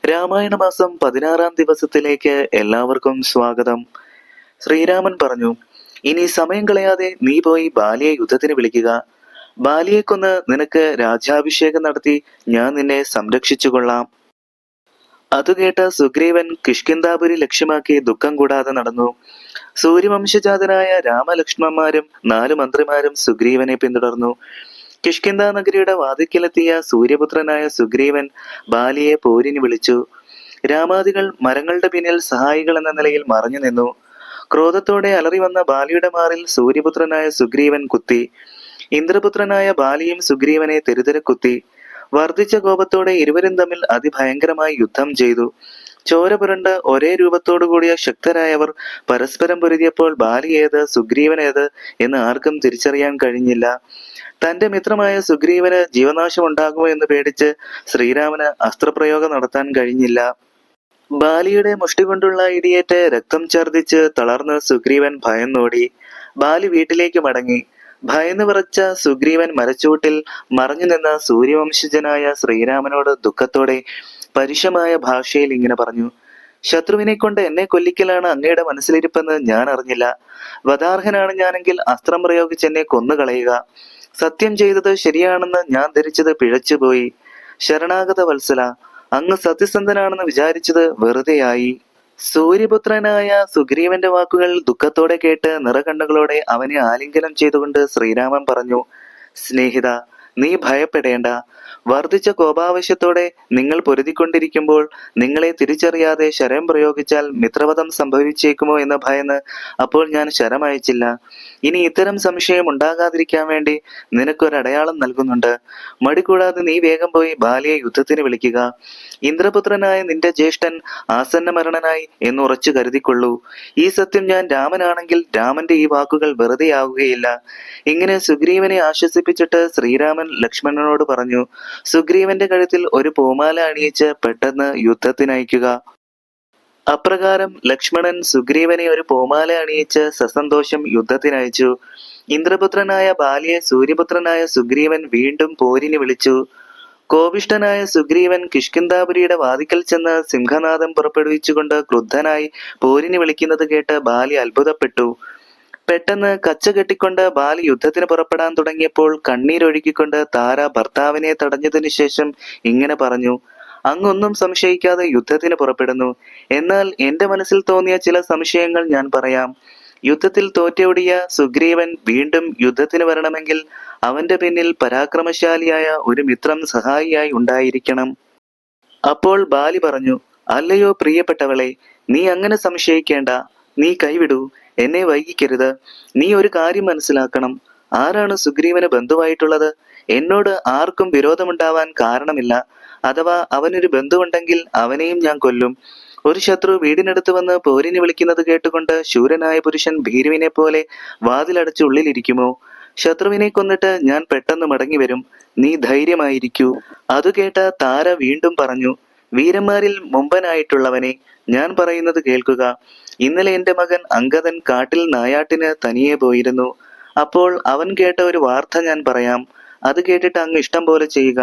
രാമായണ മാസം 16-ാം ദിവസത്തിലേക്ക് എല്ലാവർക്കും സ്വാഗതം. ശ്രീരാമൻ പറഞ്ഞു, ഇനി സമയം കളയാതെ നീ പോയി ബാലിയെ യുദ്ധത്തിന് വിളിക്കുക. ബാലിയെ കൊന്ന് നിനക്ക് രാജ്യാഭിഷേകം നടത്തി ഞാൻ നിന്നെ സംരക്ഷിച്ചു കൊള്ളാം. അതുകേട്ട സുഗ്രീവൻ കിഷ്കിന്ധാപുരി ലക്ഷ്യമാക്കി ദുഃഖം കൂടാതെ നടന്നു. സൂര്യവംശജാതനായ രാമലക്ഷ്മണന്മാരും 4 മന്ത്രിമാരും സുഗ്രീവനെ പിന്തുടർന്നു. കിഷ്കിന്ധാ നഗരിയുടെ വാതിക്കലെത്തിയ സൂര്യപുത്രനായ സുഗ്രീവൻ ബാലിയെ പോരിന് വിളിച്ചു. രാമാദികൾ മരങ്ങളുടെ പിന്നിൽ സഹായികൾ എന്ന നിലയിൽ മറഞ്ഞു നിന്നു. ക്രോധത്തോടെ അലറി വന്ന ബാലിയുടെ മാറിൽ സൂര്യപുത്രനായ സുഗ്രീവൻ കുത്തി. ഇന്ദ്രപുത്രനായ ബാലിയും സുഗ്രീവനെ തെരുതെരെ കുത്തി. വർദ്ധിച്ച കോപത്തോടെ ഇരുവരും തമ്മിൽ അതിഭയങ്കരമായി യുദ്ധം ചെയ്തു. ചോര പുരണ്ട ഒരേ രൂപത്തോടു കൂടിയ ശക്തരായവർ പരസ്പരം പൊരുതിയപ്പോൾ ബാലി ഏത് സുഗ്രീവൻ ഏത് എന്ന് ആർക്കും തിരിച്ചറിയാൻ കഴിഞ്ഞില്ല. തന്റെ മിത്രമായ സുഗ്രീവന് ജീവനാശം ഉണ്ടാകുമോ എന്ന് പേടിച്ച് ശ്രീരാമന് അസ്ത്രപ്രയോഗം നടത്താൻ കഴിഞ്ഞില്ല. ബാലിയുടെ മുഷ്ടി കൊണ്ടുള്ള ഇടിയേറ്റ് രക്തം ഛർദിച്ച് തളർന്ന് സുഗ്രീവൻ ഭയന്നോടി. ബാലി വീട്ടിലേക്ക് മടങ്ങി. ഭയന്ന് വിറച്ച സുഗ്രീവൻ മരച്ചുവട്ടിൽ മറഞ്ഞു നിന്ന സൂര്യവംശജനായ ശ്രീരാമനോട് ദുഃഖത്തോടെ പരുഷമായ ഭാഷയിൽ ഇങ്ങനെ പറഞ്ഞു: ശത്രുവിനെ കൊണ്ട് എന്നെ കൊല്ലിക്കലാണ് അങ്ങയുടെ മനസ്സിലിരിപ്പെന്ന് ഞാൻ അറിഞ്ഞില്ല. വധാർഹനാണ് ഞാനെങ്കിൽ അസ്ത്രം പ്രയോഗിച്ച് എന്നെ കൊന്നുകളയുക. സത്യം ചെയ്തത് ശരിയാണെന്ന് ഞാൻ ധരിച്ചത് പിഴച്ചുപോയി. ശരണാഗത വത്സല, അങ്ങ് സത്യസന്ധനാണെന്ന് വിചാരിച്ചത് വെറുതെയായി. സൂര്യപുത്രനായ സുഗ്രീവന്റെ വാക്കുകൾ ദുഃഖത്തോടെ കേട്ട് നിറകണ്ണുകളോടെ അവനെ ആലിംഗനം ചെയ്തുകൊണ്ട് ശ്രീരാമൻ പറഞ്ഞു: സ്നേഹിത, നീ ഭയപ്പെടേണ്ട. വർദ്ധിച്ച കോപാവശ്യത്തോടെ നിങ്ങൾ പൊരുതിക്കൊണ്ടിരിക്കുമ്പോൾ നിങ്ങളെ തിരിച്ചറിയാതെ ശരം പ്രയോഗിച്ചാൽ മിത്രവധം സംഭവിച്ചേക്കുമോ എന്ന് ഭയന്ന് അപ്പോൾ ഞാൻ ശരമയച്ചില്ല. ഇനി ഇത്തരം സംശയം ഉണ്ടാകാതിരിക്കാൻ വേണ്ടി നിനക്കൊരടയാളം നൽകുന്നുണ്ട്. മടികൂടാതെ നീ വേഗം പോയി ബാലിയെ യുദ്ധത്തിന് വിളിക്കുക. ഇന്ദ്രപുത്രനായ നിന്റെ ജ്യേഷ്ഠൻ ആസന്ന മരണനായി എന്നുറച്ചു കരുതിക്കൊള്ളൂ. ഈ സത്യം ഞാൻ രാമനാണെങ്കിൽ രാമന്റെ ഈ വാക്കുകൾ വെറുതെയാകുകയില്ല. ഇങ്ങനെ സുഗ്രീവനെ ആശ്വസിപ്പിച്ചിട്ട് ശ്രീരാമൻ ലക്ഷ്മണനോട് പറഞ്ഞു: സുഗ്രീവന്റെ കഴുത്തിൽ ഒരു പൂമാല അണിയിച്ച് പെട്ടെന്ന് യുദ്ധത്തിനയക്കുക. അപ്രകാരം ലക്ഷ്മണൻ സുഗ്രീവനെ ഒരു പൂമാല അണിയിച്ച് സസന്തോഷം യുദ്ധത്തിനയച്ചു. ഇന്ദ്രപുത്രനായ ബാലിയെ സൂര്യപുത്രനായ സുഗ്രീവൻ വീണ്ടും പോരിന് വിളിച്ചു. കോപിഷ്ഠനായ സുഗ്രീവൻ കിഷ്കിന്ധാപുരിയുടെ വാതിക്കൽ ചെന്ന് സിംഹനാദം പുറപ്പെടുവിച്ചുകൊണ്ട് ക്രുദ്ധനായി പോരിന് വിളിക്കുന്നത് കേട്ട് ബാലി അത്ഭുതപ്പെട്ടു. പെട്ടെന്ന് കച്ച കെട്ടിക്കൊണ്ട് ബാലി യുദ്ധത്തിന് പുറപ്പെടാൻ തുടങ്ങിയപ്പോൾ കണ്ണീരൊഴുക്കിക്കൊണ്ട് താര ഭർത്താവിനെ തടഞ്ഞതിനു ശേഷം ഇങ്ങനെ പറഞ്ഞു: അങ്ങൊന്നും സംശയിക്കാതെ യുദ്ധത്തിന് പുറപ്പെടുന്നു. എന്നാൽ എന്റെ മനസ്സിൽ തോന്നിയ ചില സംശയങ്ങൾ ഞാൻ പറയാം. യുദ്ധത്തിൽ തോറ്റോടിയ സുഗ്രീവൻ വീണ്ടും യുദ്ധത്തിന് വരണമെങ്കിൽ അവന്റെ പിന്നിൽ പരാക്രമശാലിയായ ഒരു മിത്രം സഹായിയായി ഉണ്ടായിരിക്കണം. അപ്പോൾ ബാലി പറഞ്ഞു: അല്ലയോ പ്രിയപ്പെട്ടവളെ, നീ അങ്ങനെ സംശയിക്കേണ്ട. നീ കൈവിടൂ, എന്നെ വൈകിക്കരുത്. നീ ഒരു കാര്യം മനസ്സിലാക്കണം. ആരാണ് സുഗ്രീവന് ബന്ധുവായിട്ടുള്ളത്? എന്നോട് ആർക്കും വിരോധമുണ്ടാവാൻ കാരണമില്ല. അഥവാ അവനൊരു ബന്ധുവുണ്ടെങ്കിൽ അവനെയും ഞാൻ കൊല്ലും. ഒരു ശത്രു വീടിനടുത്ത് വന്ന് പോരിന് വിളിക്കുന്നത് കേട്ടുകൊണ്ട് ശൂരനായ പുരുഷൻ ഭീരുവിനെ പോലെ വാതിലടച്ച് ഉള്ളിലിരിക്കുമോ? ശത്രുവിനെ കൊന്നിട്ട് ഞാൻ പെട്ടെന്ന് മടങ്ങി വരും. നീ ധൈര്യമായിരിക്കൂ. അത് കേട്ട താര വീണ്ടും പറഞ്ഞു: വീരന്മാരിൽ മുമ്പനായിട്ടുള്ളവനെ, ഞാൻ പറയുന്നത് കേൾക്കുക. ഇന്നലെ എന്റെ മകൻ അങ്കദൻ കാട്ടിൽ നായാട്ടിന് തനിയെ പോയിരുന്നു. അപ്പോൾ അവൻ കേട്ട ഒരു വാർത്ത ഞാൻ പറയാം. അത് കേട്ടിട്ട് അങ്ങ് ഇഷ്ടം പോലെ ചെയ്യുക.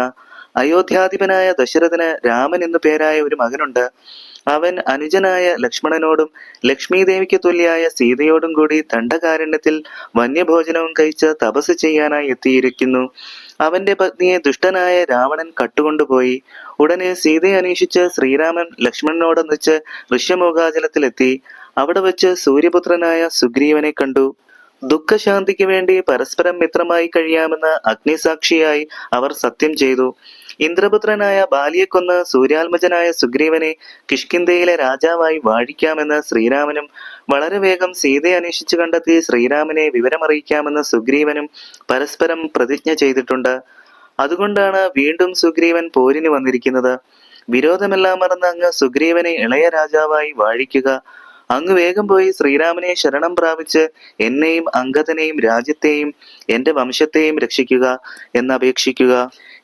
അയോധ്യാധിപനായ ദശരഥന് രാമൻ എന്നു പേരായ ഒരു മകനുണ്ട്. അവൻ അനുജനായ ലക്ഷ്മണനോടും ലക്ഷ്മി ദേവിക്ക് തുല്യായ സീതയോടും കൂടി ദണ്ഡകാരണ്യത്തിൽ വന്യഭോജനവും കഴിച്ച് തപസ് ചെയ്യാനായി എത്തിയിരിക്കുന്നു. അവന്റെ പത്നിയെ ദുഷ്ടനായ രാവണൻ കട്ടുകൊണ്ടുപോയി. ഉടനെ സീതയെ അന്വേഷിച്ച് ശ്രീരാമൻ ലക്ഷ്മണനോടൊന്നിച്ച് ഋഷ്യമൂകാചലത്തിലെത്തി. അവിടെ വെച്ച് സൂര്യപുത്രനായ സുഗ്രീവനെ കണ്ടു. ദുഃഖശാന്തിക്ക് വേണ്ടി പരസ്പരം മിത്രമായി കഴിയാമെന്ന് അഗ്നിസാക്ഷിയായി അവർ സത്യം ചെയ്തു. ഇന്ദ്രപുത്രനായ ബാലിയെ കൊന്ന് സൂര്യാത്മജനായ സുഗ്രീവനെ കിഷ്കിന്ധയിലെ രാജാവായി വാഴിക്കാമെന്ന് ശ്രീരാമനും വളരെ വേഗം സീതയെ അന്വേഷിച്ചു കണ്ടെത്തി ശ്രീരാമനെ വിവരമറിയിക്കാമെന്ന് സുഗ്രീവനും പരസ്പരം പ്രതിജ്ഞ ചെയ്തിട്ടുണ്ട്. അതുകൊണ്ടാണ് വീണ്ടും സുഗ്രീവൻ പോരിന് വന്നിരിക്കുന്നത്. വിരോധമെല്ലാം മറന്ന് അങ്ങ് സുഗ്രീവനെ ഇളയ രാജാവായി വാഴിക്കുക. അങ്ങ് വേഗം പോയി ശ്രീരാമനെ ശരണം പ്രാപിച്ച് എന്നെയും അങ്കദനെയും രാജ്യത്തെയും എന്റെ വംശത്തെയും രക്ഷിക്കുക എന്നപേക്ഷിക്കുക.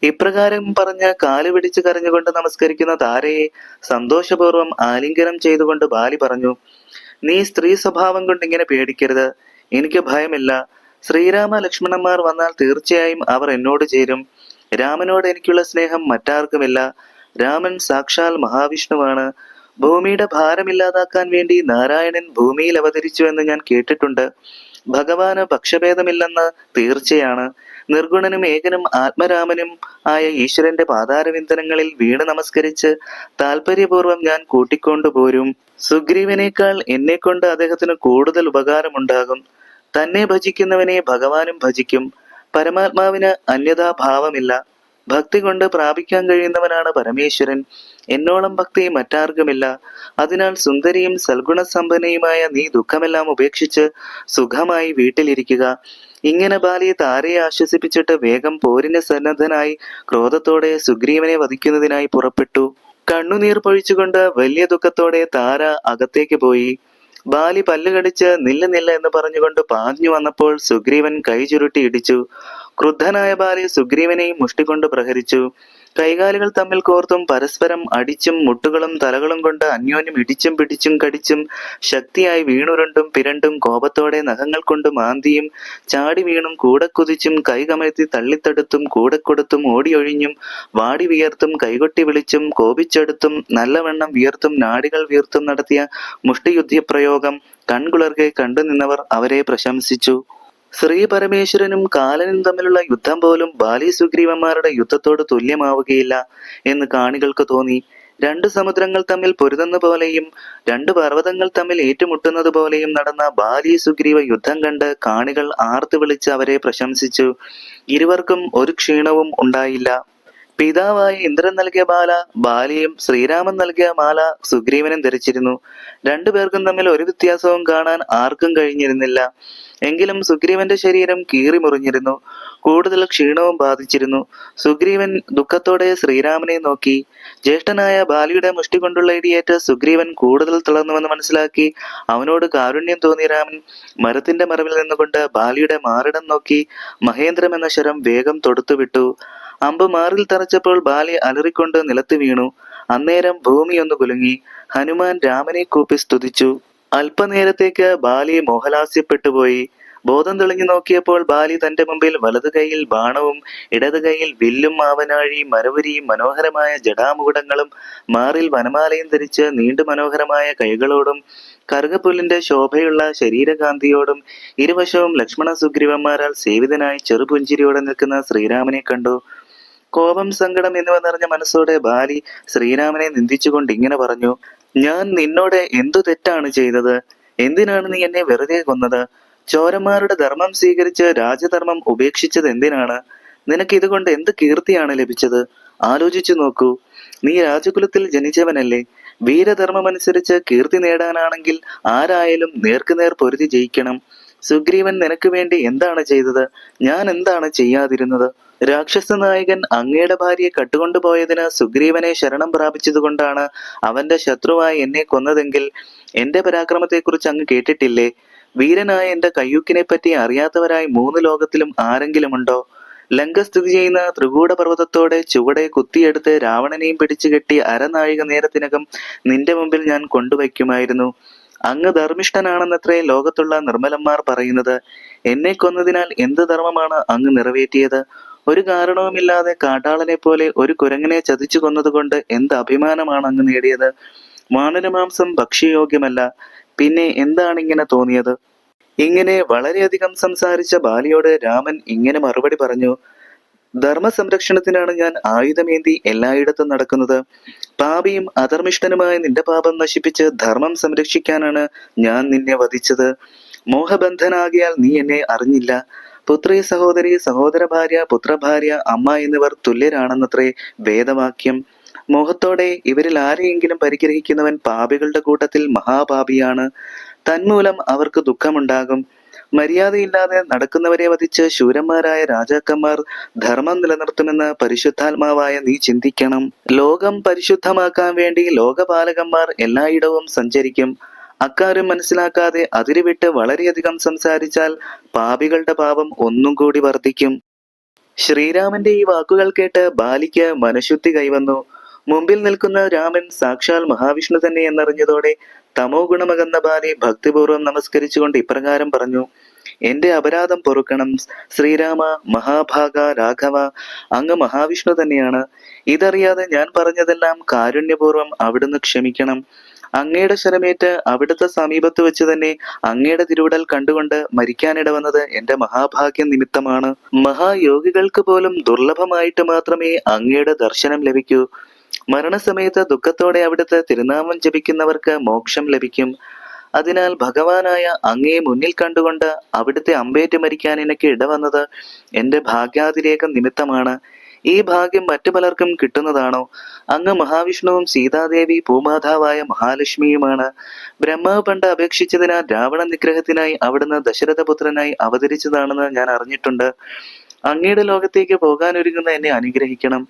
ഇപ്രകാരം പറഞ്ഞ് കാല് പിടിച്ച് കരഞ്ഞുകൊണ്ട് നമസ്കരിക്കുന്ന താരയെ സന്തോഷപൂർവ്വം ആലിംഗനം ചെയ്തുകൊണ്ട് ബാലി പറഞ്ഞു: നീ സ്ത്രീ സ്വഭാവം കൊണ്ട് ഇങ്ങനെ പേടിക്കരുത്. എനിക്ക് ഭയമില്ല. ശ്രീരാമ ലക്ഷ്മണന്മാർ വന്നാൽ തീർച്ചയായും അവർ എന്നോട് ചേരും. രാമനോട് എനിക്കുള്ള സ്നേഹം മറ്റാർക്കുമില്ല. രാമൻ സാക്ഷാൽ മഹാവിഷ്ണുവാണ്. ഭൂമിയുടെ ഭാരമില്ലാതാക്കാൻ വേണ്ടി നാരായണൻ ഭൂമിയിൽ അവതരിച്ചു എന്ന് ഞാൻ കേട്ടിട്ടുണ്ട്. ഭഗവാന് പക്ഷഭേദമില്ലെന്ന് തീർച്ചയാണ്. നിർഗുണനും ഏകനും ആത്മരാമനും ആയ ഈശ്വരന്റെ പാതാരവിന്ദനങ്ങളിൽ വീണ് നമസ്കരിച്ച് താല്പര്യപൂർവ്വം ഞാൻ കൂട്ടിക്കൊണ്ടുപോരും. സുഗ്രീവനേക്കാൾ എന്നെക്കൊണ്ട് അദ്ദേഹത്തിന് കൂടുതൽ ഉപകാരമുണ്ടാകും. തന്നെ ഭജിക്കുന്നവനെ ഭഗവാനും ഭജിക്കും. പരമാത്മാവിന് അന്യഥാഭാവമില്ല. ഭക്തി കൊണ്ട് പ്രാപിക്കാൻ കഴിയുന്നവനാണ് പരമേശ്വരൻ. എന്നോളം ഭക്തി മറ്റാർക്കുമില്ല. അതിനാൽ സുന്ദരിയും സൽഗുണസമ്പന്നയുമായ നീ ദുഃഖമെല്ലാം ഉപേക്ഷിച്ച് സുഖമായി വീട്ടിലിരിക്കുക. ഇങ്ങനെ ബാലി താരയെ ആശ്വസിപ്പിച്ചിട്ട് വേഗം പോരിന് സന്നദ്ധനായി ക്രോധത്തോടെ സുഗ്രീവനെ വധിക്കുന്നതിനായി പുറപ്പെട്ടു. കണ്ണുനീർ പൊഴിച്ചുകൊണ്ട് വലിയ ദുഃഖത്തോടെ താര അകത്തേക്ക് പോയി. ബാലി പല്ലുകടിച്ച് നില്ല നില്ല എന്ന് പറഞ്ഞുകൊണ്ട് പാഞ്ഞു വന്നപ്പോൾ സുഗ്രീവൻ കൈ ചുരുട്ടി ഇടിച്ചു. ക്രുദ്ധനായ ബാലി സുഗ്രീവനെയും മുഷ്ടികൊണ്ട് പ്രഹരിച്ചു. കൈകാലുകൾ തമ്മിൽ കോർത്തും പരസ്പരം അടിച്ചും മുട്ടുകളും തലകളും കൊണ്ട് അന്യോന്യം ഇടിച്ചും പിടിച്ചും കടിച്ചും ശക്തിയായി വീണുരുണ്ടും പിരണ്ടും കോപത്തോടെ നഖങ്ങൾ കൊണ്ട് മാന്തിയും ചാടി വീണും കൂടെ കുതിച്ചും കൈ കമഴ്ത്തി തള്ളിത്തടുത്തും കൂടെ കൊടുത്തും ഓടിയൊഴിഞ്ഞും വാടി വിയർത്തും കൈകൊട്ടി വിളിച്ചും കോപിച്ചെടുത്തും നല്ലവണ്ണം വിയർത്തും നാടികൾ വീർത്തും നടത്തിയ മുഷ്ടിയുദ്ധപ്രയോഗം കൺകുളിർക്കെ കണ്ടു നിന്നവർ അവരെ പ്രശംസിച്ചു. ശ്രീ പരമേശ്വരനും കാലനും തമ്മിലുള്ള യുദ്ധം പോലും ബാലി സുഗ്രീവന്മാരുടെ യുദ്ധത്തോട് തുല്യമാവുകയില്ല എന്ന് കാണികൾക്ക് തോന്നി. രണ്ടു സമുദ്രങ്ങൾ തമ്മിൽ പൊരുതുന്ന പോലെയും രണ്ടു പർവ്വതങ്ങൾ തമ്മിൽ ഏറ്റുമുട്ടുന്നത് പോലെയും നടന്ന ബാലി സുഗ്രീവ യുദ്ധം കണ്ട് കാണികൾ ആർത്തു വിളിച്ച് അവരെ പ്രശംസിച്ചു. ഇരുവർക്കും ഒരു ക്ഷീണവും ഉണ്ടായില്ല. പിതാവായ ഇന്ദ്രൻ നൽകിയ മാല ബാലിയും ശ്രീരാമൻ നൽകിയ മാല സുഗ്രീവനും ധരിച്ചിരുന്നു. രണ്ടുപേർക്കും തമ്മിൽ ഒരു വ്യത്യാസവും കാണാൻ ആർക്കും കഴിഞ്ഞിരുന്നില്ല. എങ്കിലും സുഗ്രീവന്റെ ശരീരം കീറി മുറിഞ്ഞിരുന്നു. കൂടുതൽ ക്ഷീണവും ബാധിച്ചിരുന്നു. സുഗ്രീവൻ ദുഃഖത്തോടെ ശ്രീരാമനെ നോക്കി. ജ്യേഷ്ഠനായ ബാലിയുടെ മുഷ്ടി കൊണ്ടുള്ള ഇടിയേറ്റ് സുഗ്രീവൻ കൂടുതൽ തളർന്നുവെന്ന് മനസ്സിലാക്കി അവനോട് കാരുണ്യം തോന്നിയ രാമൻ മരത്തിന്റെ മറവിൽ നിന്നുകൊണ്ട് ബാലിയുടെ മാറിടം നോക്കി മഹേന്ദ്രം എന്ന ശരം വേഗം തൊടുത്തുവിട്ടു. അമ്പ് മാറിൽ തറച്ചപ്പോൾ ബാലി അലറിക്കൊണ്ട് നിലത്ത് വീണു. അന്നേരം ഭൂമി ഒന്ന് കുലുങ്ങി. ഹനുമാൻ രാമനെ കൂപ്പി സ്തുതിച്ചു. അല്പനേരത്തേക്ക് ബാലി മോഹലാസ്യപ്പെട്ടുപോയി. ബോധം തെളിഞ്ഞു നോക്കിയപ്പോൾ ബാലി തന്റെ മുമ്പിൽ വലതു കൈയിൽ ബാണവും ഇടതു കൈയിൽ വില്ലും ആവനാഴിയും മരവുരിയും മനോഹരമായ ജടാമുകുടങ്ങളും മാറിൽ വനമാലയും ധരിച്ച് നീണ്ടു മനോഹരമായ കൈകളോടും കറുകപ്പുല്ലിന്റെ ശോഭയുള്ള ശരീരകാന്തിയോടും ഇരുവശവും ലക്ഷ്മണ സുഗ്രീവന്മാരാൽ സേവിതനായി ചെറുപുഞ്ചിരിയോടെ നിൽക്കുന്ന ശ്രീരാമനെ കണ്ടു. കോപം, സങ്കടം എന്നിവ നിറഞ്ഞ മനസ്സോടെ ബാലി ശ്രീരാമനെ നിന്ദിച്ചുകൊണ്ട് ഇങ്ങനെ പറഞ്ഞു: ഞാൻ നിന്നോട് എന്തു തെറ്റാണ് ചെയ്തത്? എന്തിനാണ് നീ എന്നെ വെറുതെ കൊന്നത്? ചോരന്മാരുടെ ധർമ്മം സ്വീകരിച്ച് രാജധർമ്മം ഉപേക്ഷിച്ചത് എന്തിനാണ്? നിനക്ക് ഇതുകൊണ്ട് എന്ത് കീർത്തിയാണ് ലഭിച്ചത്? ആലോചിച്ചു നോക്കൂ. നീ രാജകുലത്തിൽ ജനിച്ചവനല്ലേ? വീരധർമ്മമനുസരിച്ച് കീർത്തി നേടാനാണെങ്കിൽ ആരായാലും നേർക്കുനേർ പൊരുതി ജയിക്കണം. സുഗ്രീവൻ നിനക്ക് വേണ്ടി എന്താണ് ചെയ്തത്? ഞാൻ എന്താണ് ചെയ്യാതിരുന്നത്? രാക്ഷസ നായകൻ അങ്ങയുടെ ഭാര്യയെ കട്ടുകൊണ്ടുപോയതിന് സുഗ്രീവനെ ശരണം പ്രാപിച്ചതുകൊണ്ടാണ് അവന്റെ ശത്രുവായി എന്നെ കൊന്നതെങ്കിൽ എന്റെ പരാക്രമത്തെക്കുറിച്ച് അങ്ങ് കേട്ടിട്ടില്ലേ? വീരനായ എന്റെ കയ്യൂക്കിനെ പറ്റി അറിയാത്തവരായി 3 ലോകത്തിലും ആരെങ്കിലുമുണ്ടോ? ലങ്ക സ്ഥിതി ചെയ്യുന്ന ത്രികൂട പർവ്വതത്തോടെ ചുവടെ കുത്തിയെടുത്ത് രാവണനെയും പിടിച്ചുകെട്ടി അരനാഴിക നേരത്തിനകം നിന്റെ മുമ്പിൽ ഞാൻ കൊണ്ടുവയ്ക്കുമായിരുന്നു. അങ്ങ് ധർമ്മിഷ്ഠനാണെന്നത്രേ ലോകത്തുള്ള നിർമ്മലന്മാർ പറയുന്നത്. എന്നെ കൊന്നതിനാൽ എന്ത് ധർമ്മമാണ് അങ്ങ് നിറവേറ്റിയത്? ഒരു കാരണവുമില്ലാതെ കാട്ടാളനെ പോലെ ഒരു കുരങ്ങനെ ചതിച്ചു കൊന്നതുകൊണ്ട് എന്ത് അഭിമാനമാണ് അങ്ങ് നേടിയത്? വാനരമാംസം ഭക്ഷ്യയോഗ്യമല്ല. പിന്നെ എന്താണ് ഇങ്ങനെ തോന്നിയത്? ഇങ്ങനെ വളരെയധികം സംസാരിച്ച ബാലിയോട് രാമൻ ഇങ്ങനെ മറുപടി പറഞ്ഞു: ധർമ്മ സംരക്ഷണത്തിനാണ് ഞാൻ ആയുധമേന്തി എല്ലായിടത്തും നടക്കുന്നത്. പാപിയും അധർമ്മിഷ്ഠനുമായ നിന്റെ പാപം നശിപ്പിച്ച് ധർമ്മം സംരക്ഷിക്കാനാണ് ഞാൻ നിന്നെ വധിച്ചത്. മോഹബന്ധനാകിയാൽ നീ എന്നെ അറിഞ്ഞില്ല. പുത്രി, സഹോദരി, സഹോദര ഭാര്യ, പുത്രഭാര്യ, അമ്മ എന്നിവർ തുല്യരാണെന്നത്രേ വേദവാക്യം. മോഹത്തോടെ ഇവരിൽ ആരെയെങ്കിലും പരിഗ്രഹിക്കുന്നവൻ പാപികളുടെ കൂട്ടത്തിൽ മഹാപാപിയാണ്. തന്മൂലം അവർക്ക് ദുഃഖമുണ്ടാകും. മര്യാദയില്ലാതെ നടക്കുന്നവരെ വധിച്ച് ശൂരന്മാരായ രാജാക്കന്മാർ ധർമ്മം നിലനിർത്തുമെന്ന് പരിശുദ്ധാത്മാവായ നീ ചിന്തിക്കണം. ലോകം പരിശുദ്ധമാക്കാൻ വേണ്ടി ലോകപാലകന്മാർ എല്ലായിടവും സഞ്ചരിക്കും. അക്കാര്യം മനസ്സിലാക്കാതെ അതിരുവിട്ട് വളരെയധികം സംസാരിച്ചാൽ പാപികളുടെ പാപം ഒന്നും കൂടി വർദ്ധിക്കും. ശ്രീരാമന്റെ ഈ വാക്കുകൾ കേട്ട് ബാലിക്ക് മനഃശുദ്ധി കൈവന്നു. മുമ്പിൽ നിൽക്കുന്ന രാമൻ സാക്ഷാൽ മഹാവിഷ്ണു തന്നെ എന്നറിഞ്ഞതോടെ തമോ ഗുണമകന്ന ബാലി ഭക്തിപൂർവ്വം നമസ്കരിച്ചുകൊണ്ട് ഇപ്രകാരം പറഞ്ഞു: എന്റെ അപരാധം പൊറുക്കണം. ശ്രീരാമ, മഹാഭാഗ, രാഘവ, അങ്ങ് മഹാവിഷ്ണു തന്നെയാണ്. ഇതറിയാതെ ഞാൻ പറഞ്ഞതെല്ലാം കാരുണ്യപൂർവ്വം അവിടുന്ന് ക്ഷമിക്കണം. അങ്ങയുടെ ശരമേറ്റ് അവിടുത്തെ സമീപത്ത് വെച്ച് തന്നെ അങ്ങയുടെ തിരുവിടൽ കണ്ടുകൊണ്ട് മരിക്കാനിട വന്നത് എന്റെ മഹാഭാഗ്യം നിമിത്തമാണ്. മഹായോഗികൾക്ക് പോലും ദുർലഭമായിട്ട് മാത്രമേ അങ്ങയുടെ ദർശനം ലഭിക്കൂ. മരണസമയത്ത് ദുഃഖത്തോടെ അവിടുത്തെ തിരുനാമം ജപിക്കുന്നവർക്ക് മോക്ഷം ലഭിക്കും. അതിനാൽ ഭഗവാനായ അങ്ങയെ മുന്നിൽ കണ്ടുകൊണ്ട് അവിടുത്തെ അമ്പേറ്റ് മരിക്കാൻ എനിക്ക് ഇടവന്നത് എന്റെ ഭാഗ്യാതിരേകം നിമിത്തമാണ്. ഈ ഭാഗ്യം മറ്റു പലർക്കും കിട്ടുന്നതാണോ? അങ്ങ് മഹാവിഷ്ണുവും സീതാദേവി ഭൂമാതാവായ മഹാലക്ഷ്മിയുമാണ്. ബ്രഹ്മാവ് പണ്ട് അപേക്ഷിച്ചതിനാൽ രാവണ നിഗ്രഹത്തിനായി അവിടുന്ന് ദശരഥപുത്രനായി അവതരിച്ചതാണെന്ന് ഞാൻ അറിഞ്ഞിട്ടുണ്ട്. അങ്ങയുടെ ലോകത്തേക്ക് പോകാനൊരുങ്ങുന്ന എന്നെ അനുഗ്രഹിക്കണം.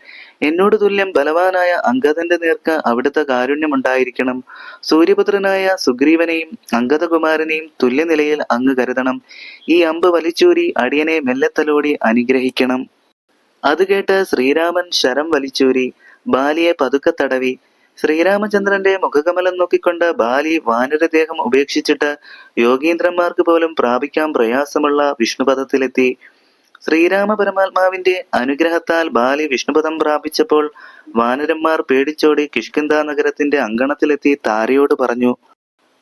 എന്നോട് തുല്യം ബലവാനായ അംഗദന്റെ നേർക്ക് അവിടുത്തെ കാരുണ്യമുണ്ടായിരിക്കണം. സൂര്യപുത്രനായ സുഗ്രീവനെയും അംഗദകുമാരനെയും തുല്യനിലയിൽ അങ്ങ് കരുതണം. ഈ അമ്പ് വലിച്ചൂരി അടിയനെ മെല്ലെത്തലോടി അനുഗ്രഹിക്കണം. അത് കേട്ട് ശ്രീരാമൻ ശരം വലിച്ചൂരി ബാലിയെ പതുക്കെ തടവി. ശ്രീരാമചന്ദ്രന്റെ മുഖകമലം നോക്കിക്കൊണ്ട് ബാലി വാനരദേഹം ഉപേക്ഷിച്ചിട്ട് യോഗീന്ദ്രന്മാർക്ക് പോലും പ്രാപിക്കാൻ പ്രയാസമുള്ള വിഷ്ണുപദത്തിലെത്തി. ശ്രീരാമ പരമാത്മാവിന്റെ അനുഗ്രഹത്താൽ ബാലി വിഷ്ണുപദം പ്രാപിച്ചപ്പോൾ വാനരന്മാർ പേടിച്ചോടി കിഷ്കിന്ധ നഗരത്തിന്റെ അങ്കണത്തിലെത്തി താരയോട് പറഞ്ഞു.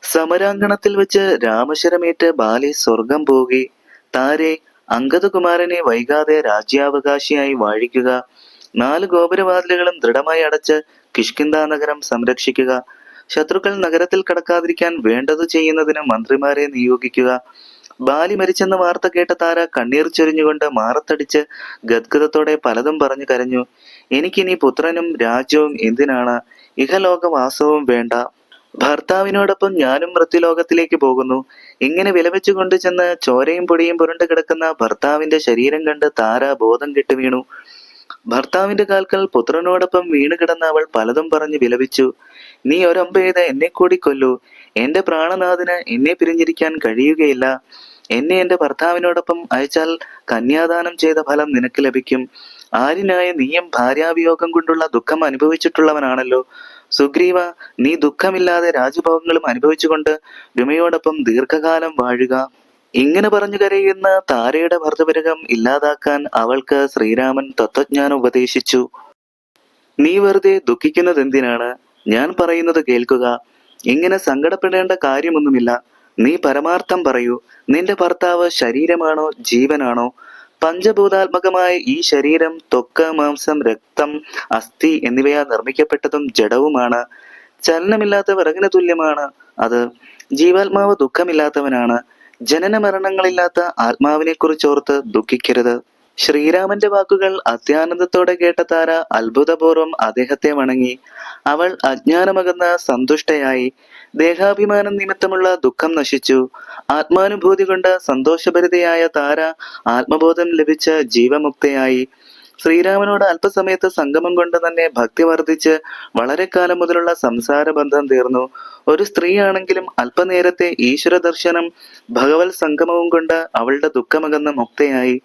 സമരാങ്കണത്തിൽ വെച്ച് രാമശരമേറ്റ് ബാലി സ്വർഗം പോകി. താരെ, അംഗദകുമാരനെ വൈകാതെ രാജ്യാവകാശിയായി വാഴിക്കുക. 4 ഗോപുരവാതിലുകളും ദൃഢമായി അടച്ച് കിഷ്കിന്ധ നഗരം സംരക്ഷിക്കുക. ശത്രുക്കൾ നഗരത്തിൽ കടക്കാതിരിക്കാൻ വേണ്ടതു ചെയ്യുന്നതിന് മന്ത്രിമാരെ നിയോഗിക്കുക. ബാലി മരിച്ചെന്ന വാർത്ത കേട്ട താര കണ്ണീർ ചൊരിഞ്ഞുകൊണ്ട് മാറത്തടിച്ച് ഗദ്ഗതത്തോടെ പലതും പറഞ്ഞു കരഞ്ഞു. എനിക്കിനി പുത്രനും രാജ്യവും എന്തിനാണ്? ഇഹലോകവാസവും വേണ്ട. ഭർത്താവിനോടൊപ്പം ഞാനും മൃത്യുലോകത്തിലേക്ക് പോകുന്നു. ഇങ്ങനെ വിലവെച്ചു കൊണ്ടു ചെന്ന് ചോരയും പൊടിയും പുരണ്ടു കിടക്കുന്ന ഭർത്താവിന്റെ ശരീരം കണ്ട് താര ബോധം കെട്ടു വീണു. ഭർത്താവിന്റെ കാൽക്കൽ പുത്രനോടൊപ്പം വീണ് കിടന്ന അവൾ പലതും പറഞ്ഞു വിലപിച്ചു. നീ ഒരമ്പെയ്ത് എന്നെ കൂടി കൊല്ലൂ. എന്റെ പ്രാണനാഥന് എന്നെ പിരിഞ്ഞിരിക്കാൻ കഴിയുകയില്ല. എന്നെ എന്റെ ഭർത്താവിനോടൊപ്പം അയച്ചാൽ കന്യാദാനം ചെയ്ത ഫലം നിനക്ക് ലഭിക്കും. ആര്യനായ നീയും ഭാര്യാവിയോഗം കൊണ്ടുള്ള ദുഃഖം അനുഭവിച്ചിട്ടുള്ളവനാണല്ലോ. സുഗ്രീവ, നീ ദുഃഖമില്ലാതെ രാജഭോഗങ്ങളും അനുഭവിച്ചുകൊണ്ട് രുമയോടൊപ്പം ദീർഘകാലം വാഴുക. ഇങ്ങനെ പറഞ്ഞു കരയുന്ന താരയുടെ ഭർതൃപരികം ഇല്ലാതാക്കാൻ അവൾക്ക് ശ്രീരാമൻ തത്വജ്ഞാനം ഉപദേശിച്ചു. നീ വെറുതെ ദുഃഖിക്കുന്നതെന്തിനാണ്? ഞാൻ പറയുന്നത് കേൾക്കുക. ഇങ്ങനെ സങ്കടപ്പെടേണ്ട കാര്യമൊന്നുമില്ല. നീ പരമാർത്ഥം പറയൂ. നിന്റെ ഭർത്താവ് ശരീരമാണോ ജീവനാണോ? പഞ്ചഭൂതാത്മകമായ ഈ ശരീരം ത്വക്ക്, മാംസം, രക്തം, അസ്ഥി എന്നിവയാൽ നിർമ്മിക്കപ്പെട്ടതും ജഡവുമാണ്. ചലനമില്ലാത്ത വിറകിന് തുല്യമാണ് അത്. ജീവാത്മാവ് ദുഃഖമില്ലാത്തവനാണ്. ജനന മരണങ്ങളില്ലാത്ത ആത്മാവിനെ കുറിച്ചോർത്ത് ദുഃഖിക്കരുത്. ശ്രീരാമന്റെ വാക്കുകൾ അത്യാനന്ദത്തോടെ കേട്ട താര അത്ഭുതപൂർവ്വം അദ്ദേഹത്തെ വണങ്ങി. അവൾ അജ്ഞാനമകന്ന സന്തുഷ്ടയായി. ദേഹാഭിമാനം നിമിത്തമുള്ള ദുഃഖം നശിച്ചു. ആത്മാനുഭൂതി കൊണ്ട് സന്തോഷഭരിതയായ താര ആത്മബോധം ലഭിച്ച ജീവമുക്തയായി. ശ്രീരാമനോട് അല്പസമയത്ത് സംഗമം കൊണ്ട് തന്നെ ഭക്തി വർദ്ധിച്ച് വളരെ കാലം മുതലുള്ള സംസാര ബന്ധം തീർന്നു. ഒരു സ്ത്രീയാണെങ്കിലും അല്പനേരത്തെ ഈശ്വര ദർശനം, ഭഗവത് സംഗമവും കൊണ്ട് അവളുടെ ദുഃഖമകന്ന് മുക്തയായി.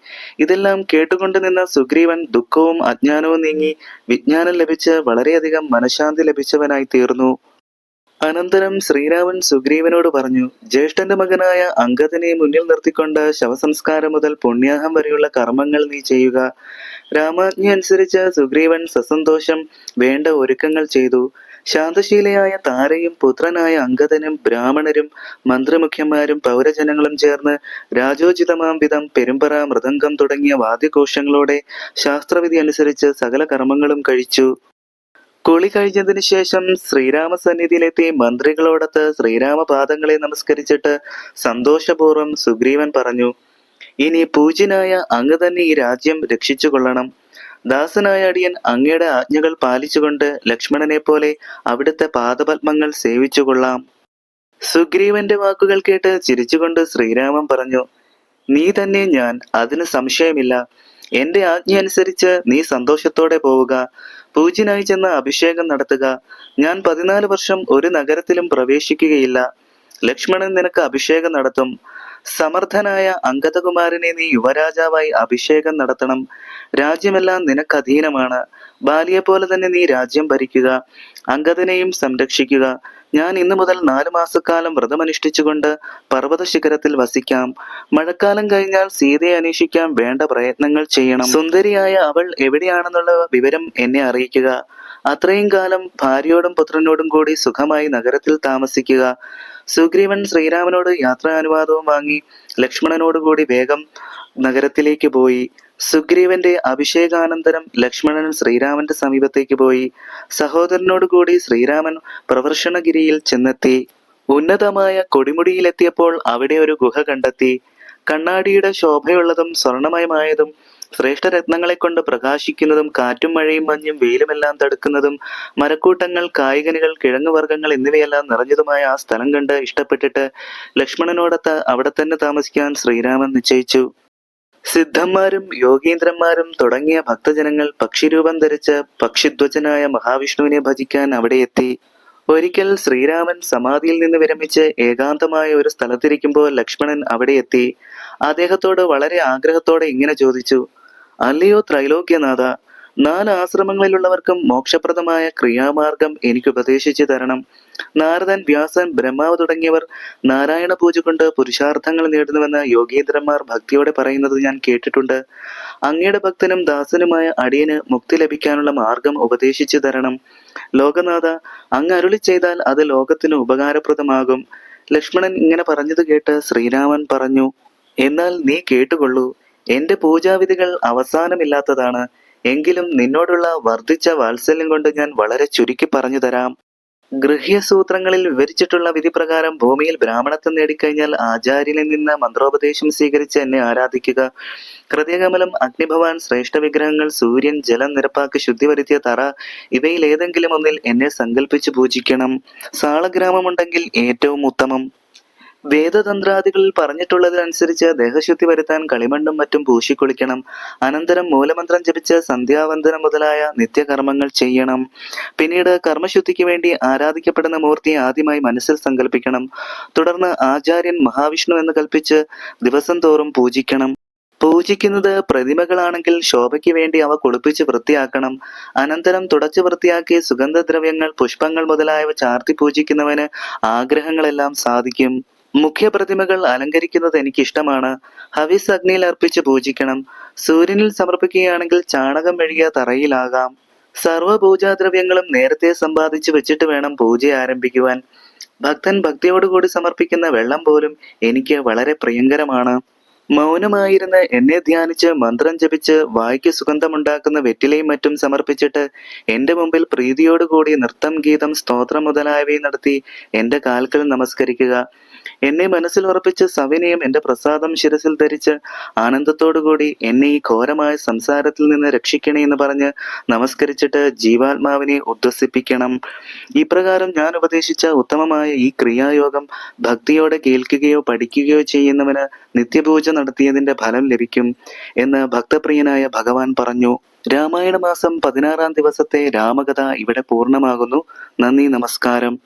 ഇതെല്ലാം കേട്ടുകൊണ്ട് നിന്ന സുഗ്രീവൻ ദുഃഖവും അജ്ഞാനവും നീങ്ങി വിജ്ഞാനം ലഭിച്ച് വളരെയധികം മനഃശാന്തി ലഭിച്ചവനായി തീർന്നു. അനന്തരം ശ്രീരാമൻ സുഗ്രീവനോട് പറഞ്ഞു. ജ്യേഷ്ഠന്റെ മകനായ അംഗദനെ മുന്നിൽ നിർത്തിക്കൊണ്ട് ശവസംസ്കാരം മുതൽ പുണ്യാഹം വരെയുള്ള കർമ്മങ്ങൾ നീ ചെയ്യുക. രാമാജ്ഞ അനുസരിച്ച് സുഗ്രീവൻ സസന്തോഷം വേണ്ട ഒരുക്കങ്ങൾ ചെയ്തു. ശാന്തശീലയായ താരയും പുത്രനായ അംഗദനും ബ്രാഹ്മണരും മന്ത്രിമുഖ്യന്മാരും പൗരജനങ്ങളും ചേർന്ന് രാജോചിതമാം വിധം പെരുമ്പറ, മൃദംഗം തുടങ്ങിയ വാദ്യഘോഷങ്ങളോടെ ശാസ്ത്രവിധി അനുസരിച്ച് സകല കർമ്മങ്ങളും കഴിച്ചു. കുളി കഴിഞ്ഞതിന് ശേഷം ശ്രീരാമസന്നിധിയിലെത്തി മന്ത്രികളോടൊത്ത് ശ്രീരാമപാദങ്ങളെ നമസ്കരിച്ചിട്ട് സന്തോഷപൂർവ്വം സുഗ്രീവൻ പറഞ്ഞു. ഇനി പൂജ്യനായ അങ്ങ് തന്നെ ഈ രാജ്യം രക്ഷിച്ചു കൊള്ളണം. ദാസനായ അടിയൻ അങ്ങയുടെ ആജ്ഞകൾ പാലിച്ചുകൊണ്ട് ലക്ഷ്മണനെ പോലെ അവിടുത്തെ പാദപത്മങ്ങൾ സേവിച്ചുകൊള്ളാം. സുഗ്രീവന്റെ വാക്കുകൾ കേട്ട് ചിരിച്ചുകൊണ്ട് ശ്രീരാമൻ പറഞ്ഞു. നീ തന്നെ ഞാൻ, അതിന് സംശയമില്ല. എന്റെ ആജ്ഞ അനുസരിച്ച് നീ സന്തോഷത്തോടെ പോവുക. പൂജ്യനായി ചെന്ന് അഭിഷേകം നടത്തുക. ഞാൻ 14 വർഷം ഒരു നഗരത്തിലും പ്രവേശിക്കുകയില്ല. ലക്ഷ്മണൻ നിനക്ക് അഭിഷേകം നടത്തും. സമർത്ഥനായ അംഗദകുമാരനെ നീ യുവരാജാവായി അഭിഷേകം നടത്തണം. രാജ്യമെല്ലാം നിനക്കധീനമാണ്. ബാലിയെപ്പോലെ തന്നെ നീ രാജ്യം ഭരിക്കുക, അംഗദനെയും സംരക്ഷിക്കുക. ഞാൻ ഇന്നു മുതൽ 4 മാസക്കാലം വ്രതമനുഷ്ഠിച്ചുകൊണ്ട് പർവ്വത ശിഖരത്തിൽ വസിക്കാം. മഴക്കാലം കഴിഞ്ഞാൽ സീതയെ അന്വേഷിക്കാൻ വേണ്ട പ്രയത്നങ്ങൾ ചെയ്യണം. സുന്ദരിയായ അവൾ എവിടെയാണെന്നുള്ള വിവരം എന്നെ അറിയിക്കുക. അത്രയും കാലം ഭാര്യയോടും പുത്രനോടും കൂടി സുഖമായി നഗരത്തിൽ താമസിക്കുക. സുഗ്രീവൻ ശ്രീരാമനോട് യാത്രാനുവാദവും വാങ്ങി ലക്ഷ്മണനോടുകൂടി വേഗം നഗരത്തിലേക്ക് പോയി. സുഗ്രീവന്റെ അഭിഷേകാനന്തരം ലക്ഷ്മണൻ ശ്രീരാമന്റെ സമീപത്തേക്ക് പോയി. സഹോദരനോടുകൂടി ശ്രീരാമൻ പ്രവർഷണഗിരിയിൽ ചെന്നെത്തി. ഉന്നതമായ കൊടിമുടിയിലെത്തിയപ്പോൾ അവിടെ ഒരു ഗുഹ കണ്ടെത്തി. കണ്ണാടിയുടെ ശോഭയുള്ളതും സ്വർണമയമായതും ശ്രേഷ്ഠരത്നങ്ങളെ കൊണ്ട് പ്രകാശിക്കുന്നതും കാറ്റും മഴയും മഞ്ഞും വെയിലുമെല്ലാം തടുക്കുന്നതും മരക്കൂട്ടങ്ങൾ, കായ്കനികൾ, കിഴങ്ങുവർഗ്ഗങ്ങൾ എന്നിവയെല്ലാം നിറഞ്ഞതുമായ ആ സ്ഥലം കണ്ട് ഇഷ്ടപ്പെട്ടിട്ട് ലക്ഷ്മണനോടൊത്ത് അവിടെ തന്നെ താമസിക്കാൻ ശ്രീരാമൻ നിശ്ചയിച്ചു. സിദ്ധന്മാരും യോഗീന്ദ്രന്മാരും തുടങ്ങിയ ഭക്തജനങ്ങൾ പക്ഷിരൂപം ധരിച്ച് പക്ഷിധ്വജനായ മഹാവിഷ്ണുവിനെ ഭജിക്കാൻ അവിടെ എത്തി. ഒരിക്കൽ ശ്രീരാമൻ സമാധിയിൽ നിന്ന് വിരമിച്ച് ഏകാന്തമായ ഒരു സ്ഥലത്തിരിക്കുമ്പോൾ ലക്ഷ്മണൻ അവിടെ എത്തി. അദ്ദേഹത്തോട് വളരെ ആഗ്രഹത്തോടെ ഇങ്ങനെ ചോദിച്ചു: അല്ലയോ ത്രൈലോക്യനാഥ, 4 ആശ്രമങ്ങളിലുള്ളവർക്കും മോക്ഷപ്രദമായ ക്രിയാമാർഗം എനിക്ക് ഉപദേശിച്ചു തരണം. നാരദൻ, വ്യാസൻ, ബ്രഹ്മാവ് തുടങ്ങിയവർ നാരായണ പൂജ കൊണ്ട് പുരുഷാർത്ഥങ്ങൾ നേടുന്നുവെന്ന് യോഗീന്ദ്രന്മാർ ഭക്തിയോടെ പറയുന്നത് ഞാൻ കേട്ടിട്ടുണ്ട്. അങ്ങയുടെ ഭക്തനും ദാസനുമായ അടിയന് മുക്തി ലഭിക്കാനുള്ള മാർഗം ഉപദേശിച്ചു തരണം. ലോകനാഥ, അങ്ങ് അരുളി ചെയ്താൽ അത് ലോകത്തിന് ഉപകാരപ്രദമാകും. ലക്ഷ്മണൻ ഇങ്ങനെ പറഞ്ഞത് കേട്ട് ശ്രീരാമൻ പറഞ്ഞു: എന്നാൽ നീ കേട്ടുകൊള്ളൂ. എന്റെ പൂജാവിധികൾ അവസാനമില്ലാത്തതാണ്. എങ്കിലും നിന്നോടുള്ള വർദ്ധിച്ച വാത്സല്യം കൊണ്ട് ഞാൻ വളരെ ചുരുക്കി പറഞ്ഞു തരാം. ഗൃഹ്യസൂത്രങ്ങളിൽ വിവരിച്ചിട്ടുള്ള വിധിപ്രകാരം ഭൂമിയിൽ ബ്രാഹ്മണത്വം നേടിക്കഴിഞ്ഞാൽ ആചാര്യനിൽ നിന്ന് മന്ത്രോപദേശം സ്വീകരിച്ച് എന്നെ ആരാധിക്കുക. ഹൃദയകമലം, അഗ്നിഭവാൻ, ശ്രേഷ്ഠ വിഗ്രഹങ്ങൾ, സൂര്യൻ, ജലം നിരപ്പാക്കി ശുദ്ധി വരുത്തിയ തറ, ഇവയിൽ ഏതെങ്കിലും ഒന്നിൽ എന്നെ സങ്കല്പിച്ച് പൂജിക്കണം. സാളഗ്രാമമുണ്ടെങ്കിൽ ഏറ്റവും ഉത്തമം. വേദതന്ത്രാദികളിൽ പറഞ്ഞിട്ടുള്ളതിനനുസരിച്ച് ദേഹശുദ്ധി വരുത്താൻ കളിമണ്ണും മറ്റും പൂശിക്കുളിക്കണം. അനന്തരം മൂലമന്ത്രം ജപിച്ച് സന്ധ്യാവന്ദനം മുതലായ നിത്യകർമ്മങ്ങൾ ചെയ്യണം. പിന്നീട് കർമ്മശുദ്ധിക്ക് വേണ്ടി ആരാധിക്കപ്പെടുന്ന മൂർത്തിയെ ആദ്യമായി മനസ്സിൽ സങ്കല്പിക്കണം. തുടർന്ന് ആചാര്യൻ മഹാവിഷ്ണു എന്ന് കൽപ്പിച്ച് ദിവസം തോറും പൂജിക്കണം. പൂജിക്കുന്നത് പ്രതിമകളാണെങ്കിൽ ശോഭയ്ക്ക് വേണ്ടി അവ കുളിപ്പിച്ച് വൃത്തിയാക്കണം. അനന്തരം തുടച്ചു വൃത്തിയാക്കി സുഗന്ധദ്രവ്യങ്ങൾ, പുഷ്പങ്ങൾ മുതലായവ ചാർത്തി പൂജിക്കുന്നവന് ആഗ്രഹങ്ങളെല്ലാം സാധിക്കും. മുഖ്യ പ്രതിമകൾ അലങ്കരിക്കുന്നത് എനിക്കിഷ്ടമാണ്. ഹവിസ് അഗ്നിയിൽ അർപ്പിച്ച് പൂജിക്കണം. സൂര്യനിൽ സമർപ്പിക്കുകയാണെങ്കിൽ ചാണകം മെഴുകിയ തറയിലാകാം. സർവ്വപൂജാദ്രവ്യങ്ങളും നേരത്തെ സമ്പാദിച്ചു വെച്ചിട്ട് വേണം പൂജ ആരംഭിക്കുവാൻ. ഭക്തൻ ഭക്തിയോടുകൂടി സമർപ്പിക്കുന്ന വെള്ളം പോലും എനിക്ക് വളരെ പ്രിയങ്കരമാണ്. മൗനമായിരുന്ന് എന്നെ ധ്യാനിച്ച് മന്ത്രം ജപിച്ച് വായ്ക്ക് സുഗന്ധമുണ്ടാക്കുന്ന വെറ്റിലയും മറ്റും സമർപ്പിച്ചിട്ട് എന്റെ മുമ്പിൽ പ്രീതിയോടുകൂടി നൃത്തം, ഗീതം, സ്തോത്രം മുതലായവയും നടത്തി എന്റെ കാൽക്കൽ നമസ്കരിക്കുക. എന്നെ മനസ്സിൽ ഉറപ്പിച്ച് സവിനയം എന്റെ പ്രസാദം ശിരസിൽ ധരിച്ച് ആനന്ദത്തോടുകൂടി എന്നെ ഈ ഘോരമായ സംസാരത്തിൽ നിന്ന് രക്ഷിക്കണേ എന്ന് പറഞ്ഞ് നമസ്കരിച്ചിട്ട് ജീവാത്മാവിനെ ഉദ്വസിപ്പിക്കണം. ഇപ്രകാരം ഞാൻ ഉപദേശിച്ച ഉത്തമമായ ഈ ക്രിയായോഗം ഭക്തിയോടെ കേൾക്കുകയോ പഠിക്കുകയോ ചെയ്യുന്നവന് നിത്യപൂജ നടത്തിയതിന്റെ ഫലം ലഭിക്കും എന്ന് ഭക്തപ്രിയനായ ഭഗവാൻ പറഞ്ഞു. രാമായണ മാസം 16-ാം ദിവസത്തെ രാമകഥ ഇവിടെ പൂർണ്ണമാകുന്നു. നന്ദി, നമസ്കാരം.